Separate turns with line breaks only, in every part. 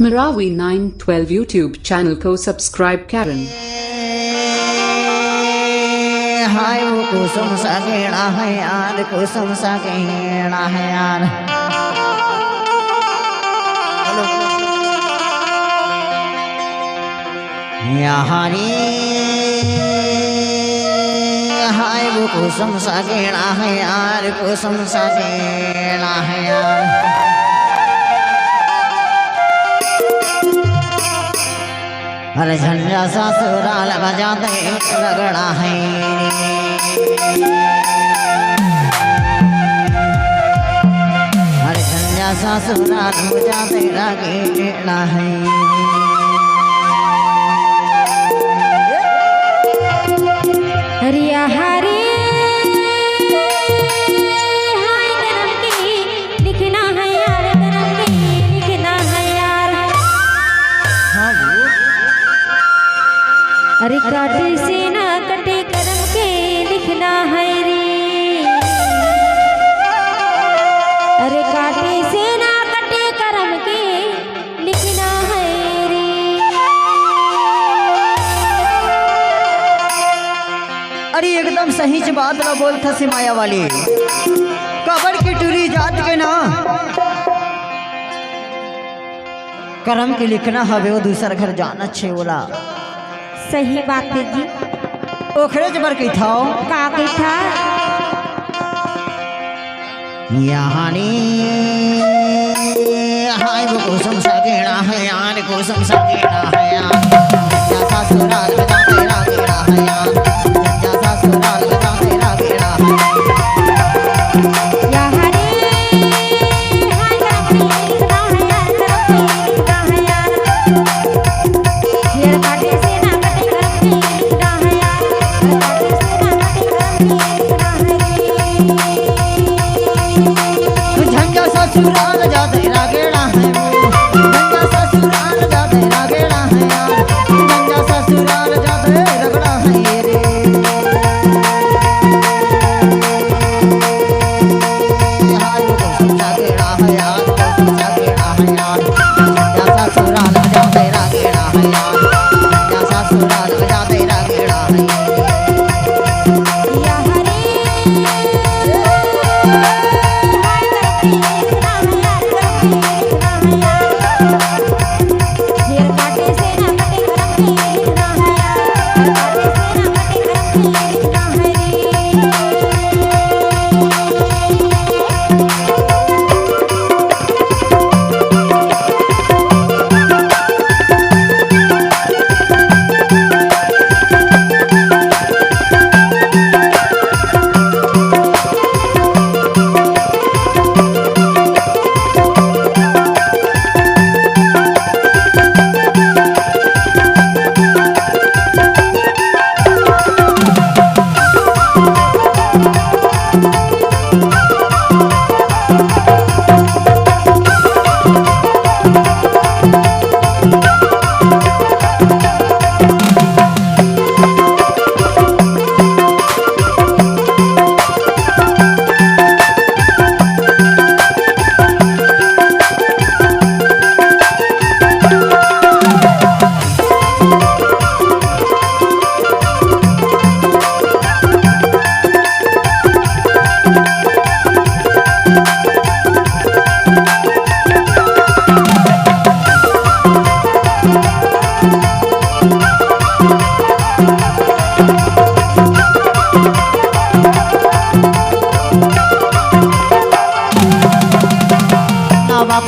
Marawi 912 YouTube channel को subscribe करें।
हाय वो कुसुम सा गेड़ा है यार, कुसुम सा गेड़ा है यार। यहाँ रे हाय वो कुसुम सा गेड़ा है यार, कुसुम सा गेड़ा है यार। अरे झंझा ससुराल बजाते रगड़ा है, अरे झंझा ससुराल बजाते रगड़ा है।
हरिया हरे हाय करम की लिखना है यार, करम की लिखना है यार। अरे काटे से ना कटे करम के लिखना है रे, अरे काटे से ना कटे करम के लिखना है रे।
अरे एकदम सही च बात ना बोल था सिमाया वाली, कबर की टूरी जात के ना करम के लिखना हवे वो दूसर घर जाना छे बोला।
सही बात है जी।
ओखरे जबर की था
का की था
यहाँ रे हाय वो कुसुम सा गेड़ा है यार, कुसुम सा गेड़ा है यार। जैसा ससुराल बजा तेरा गेड़ा है यार, जैसा ससुराल बजा तेरा गेड़ा है। ससुराल जा तेरा गेड़ा है, झंझा ससुराल जा तेरा गेड़ा है यार, झंझा ससुराल जा तेरा रगड़ा है रे। हाय वो कुसुम सा गेड़ा है यार, कुसुम सा गेड़ा है यार। झंझा ससुराल जा तेरा गेड़ा है यार, झंझा ससुराल जा तेरा गेड़ा है।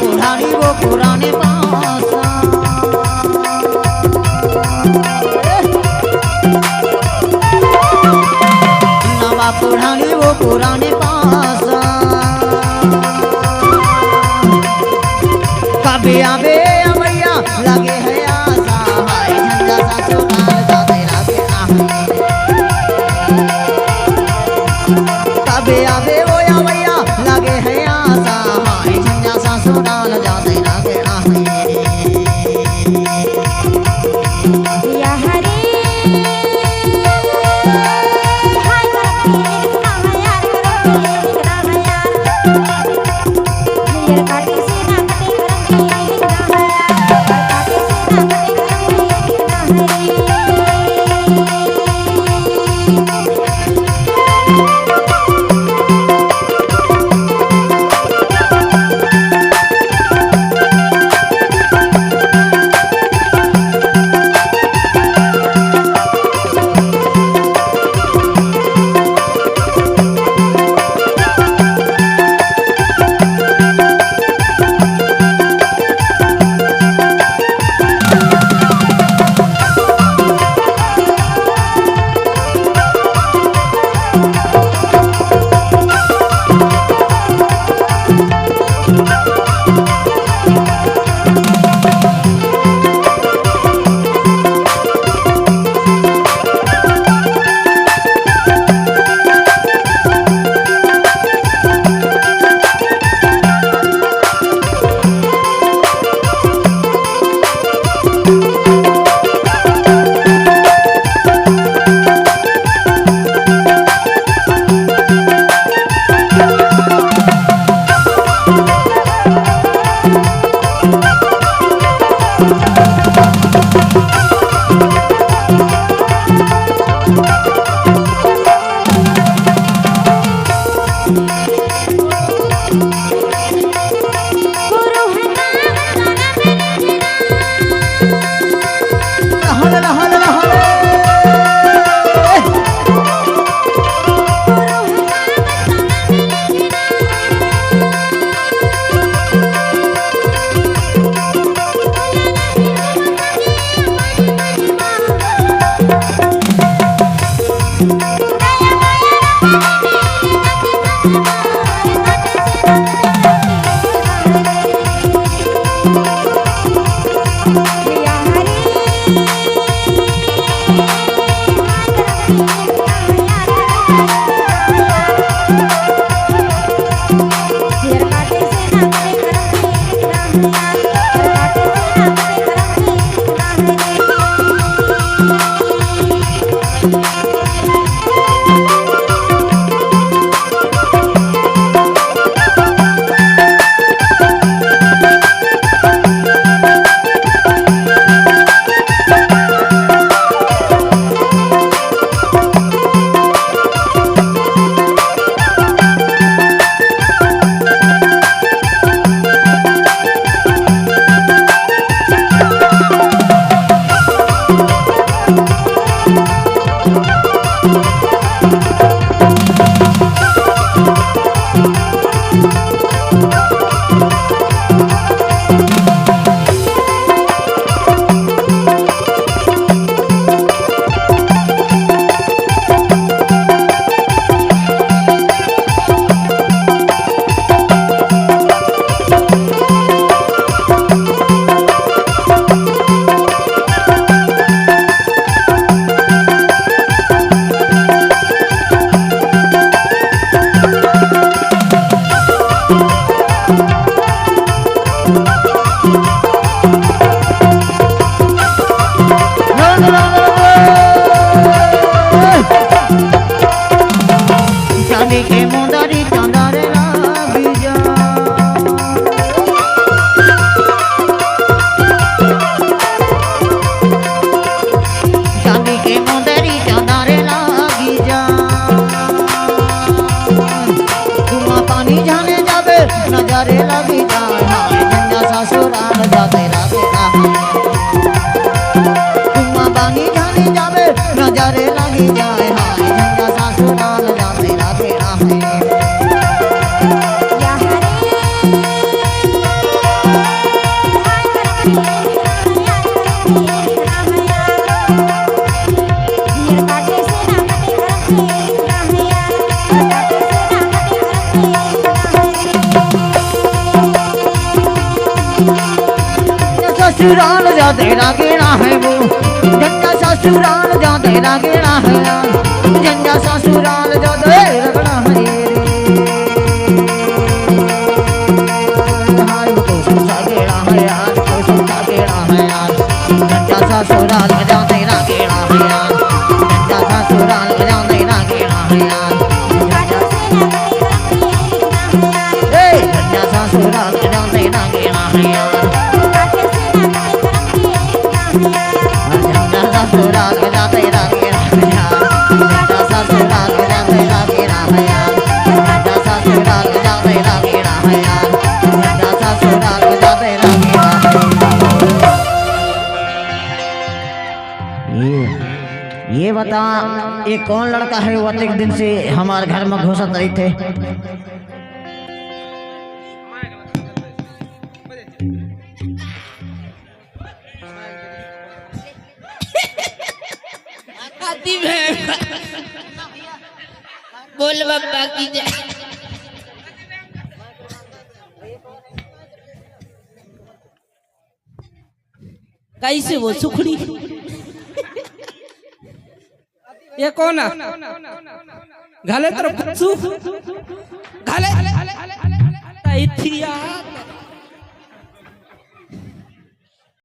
पुरानी वो पुराने पासा, नवा पुरानी वो पुराने पासा। कभी आवे अमैया लगे है आसा, हाय झंझा ससुराल जा तेरा गेड़ा है। कभी आवे वो अमैया लगे है आसा, हाय झंझा ससुराल जा तेरा गेड़ा है।
या हरे हाय करम के लिखना है यार, करम के लिखना है यार। काटे से ना कटे करम के लिखना
ससुराल जाते रागेड़ा है वो झंडा ससुराल जाते रागेड़ा है झंडा ससुराल जाते रगड़ा है हाय वो तो समझा गेड़ा है यार तो समझा गेड़ा है यार झंडा ससुराल जाते रागेड़ा है यार झंडा ससुराल जाते रागेड़ा है यार झंडा ससुराल जाते रागेड़ा है यार झंडा ससुराल जाते रागेड़ा है यार झंडा ससुराल जाते रागेड़ा है यार झंडा ससुराल जाते रागेड़ा है यार झंडा ससुराल जाते रागेड़ा है। ये बता ये कौन लड़का है वो एक दिन से हमारे घर में घुसत रही थे
बोल बाबा की जय। कैसे वो सुखड़ी
ये कौन है घाले तरफ घाले
इथिया